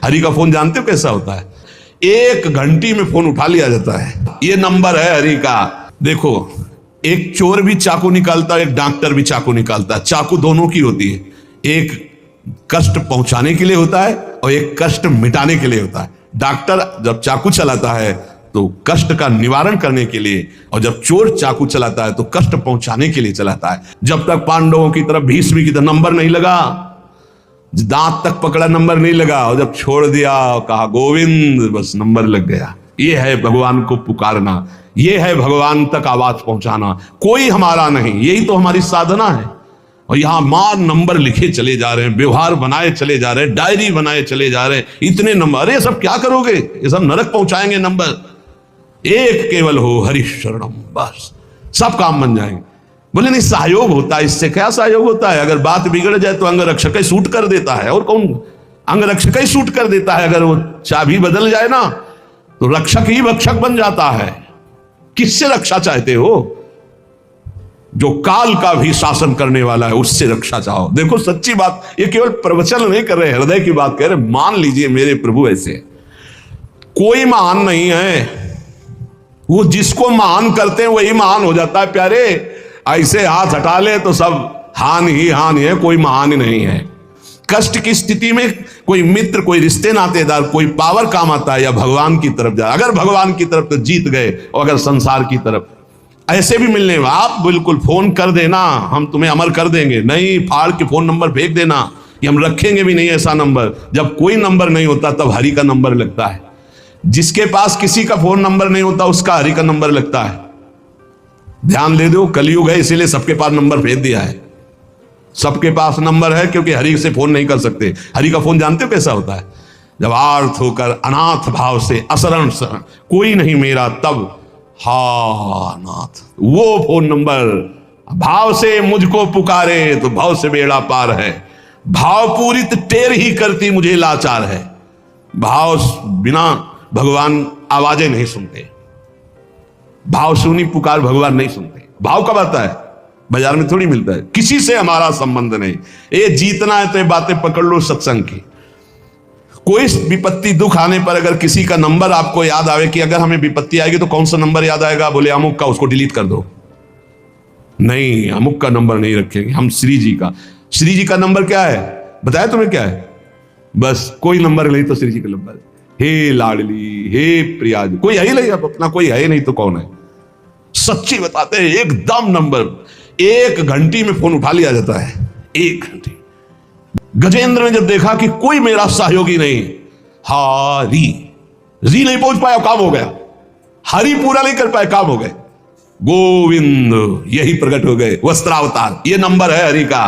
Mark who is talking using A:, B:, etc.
A: हरि का फोन जानते हो कैसा होता है? 1 घंटी में फोन उठा लिया जाता है। ये नंबर है हरि का। देखो, एक चोर भी चाकू निकालता है, एक डॉक्टर भी चाकू निकालता है। चाकू दोनों की होती है, एक कष्ट पहुंचाने के लिए होता है और एक कष्ट मिटाने के लिए होता है। डॉक्टर जब चाकू चलाता है तो कष्ट का निवारण करने के लिए, और जब चोर चाकू चलाता है तो कष्ट पहुंचाने के लिए चलाता है। जब तक पांडवों की तरफ, भीष्म की तरफ नंबर नहीं लगा, दांत तक पकड़ा, नंबर नहीं लगा, और जब छोड़ दिया कहा गोविंद, बस नंबर लग गया। ये है भगवान को पुकारना, ये है भगवान तक आवाज पहुंचाना। कोई हमारा नहीं, यही तो हमारी साधना है। और यहां मां नंबर लिखे चले जा रहे हैं, व्यवहार बनाए चले जा रहे हैं, डायरी बनाए चले जा रहे हैं, इतने नंबर। अरे सब क्या करोगे? ये सब नरक पहुंचाएंगे नंबर। एक केवल हो हरि शरणम, बस सब काम बन जाएंगे। बोले नहीं, सहयोग होता है। इससे क्या सहयोग होता है? अगर बात बिगड़ जाए तो अंगरक्षक ही सूट कर देता है। और कौन? अंगरक्षक ही सूट कर देता है। अगर वो चाबी बदल जाए ना तो रक्षक ही भक्षक बन जाता है। किससे रक्षा चाहते हो? जो काल का भी शासन करने वाला है, उससे रक्षा चाहो। देखो सच्ची बात, ये केवल प्रवचन नहीं कर रहे, हृदय की बात कह रहे। मान लीजिए मेरे प्रभु ऐसे, कोई महान नहीं है, वो जिसको महान करते हैं वही महान हो जाता है प्यारे। ऐसे हाथ हटा ले तो सब हानि ही हानि है, कोई महान ही नहीं है। कष्ट की स्थिति में कोई मित्र, कोई रिश्ते नातेदार, कोई पावर काम आता है या भगवान की तरफ जाए। अगर भगवान की तरफ तो जीत गए, और अगर संसार की तरफ ऐसे भी मिलने, आप बिल्कुल फोन कर देना, हम तुम्हें अमर कर देंगे। नहीं, फाड़ के फोन नंबर फेंक देना कि हम रखेंगे भी नहीं ऐसा नंबर। जब कोई नंबर नहीं होता तब हरि का नंबर लगता है। जिसके पास किसी का फोन नंबर नहीं होता उसका हरि का नंबर लगता है। ध्यान दे दो, कलयुग है इसीलिए सबके पास नंबर भेज दिया है। सबके पास नंबर है क्योंकि हरि से फोन नहीं कर सकते। हरि का फोन जानते हो कैसा होता है? जब आर्थ होकर अनाथ भाव से असरण शरण कोई नहीं मेरा, तब हा नाथ, वो फोन नंबर। भाव से मुझको पुकारे तो भाव से बेड़ा पार है। भाव पूरित टेर ही करती मुझे लाचार है। भाव बिना भगवान आवाजें नहीं सुनते। भाव सुनी पुकार भगवान नहीं सुनते। भाव कब आता है? बाजार में थोड़ी मिलता है। किसी से हमारा संबंध नहीं। ये जीतना है तो ये बातें पकड़ लो सत्संग की। कोई विपत्ति दुख आने पर अगर किसी का नंबर आपको याद आवे कि अगर हमें विपत्ति आएगी तो कौन सा नंबर याद आएगा? बोले अमुक का, उसको डिलीट कर दो। नहीं, अमुक का नंबर नहीं रखेंगे हम, श्री जी का। श्री जी का नंबर क्या है बताया तुम्हें? क्या है? बस कोई नंबर नहीं तो श्री जी का नंबर। हे लाडली, हे प्रिया, कोई है ही नहीं अब अपना, कोई है ही नहीं तो कौन है? सच्ची बताते हैं, एकदम नंबर। 1 घंटी में फोन उठा लिया जाता है। 1 घंटी। गजेंद्र ने जब देखा कि कोई मेरा सहयोगी नहीं, हरि री नहीं पहुंच पाया, काम हो गया। हरि पूरा नहीं कर पाए, काम हो गए। गोविंद यही प्रकट हो गए, वस्त्रावतार। ये नंबर है हरि का।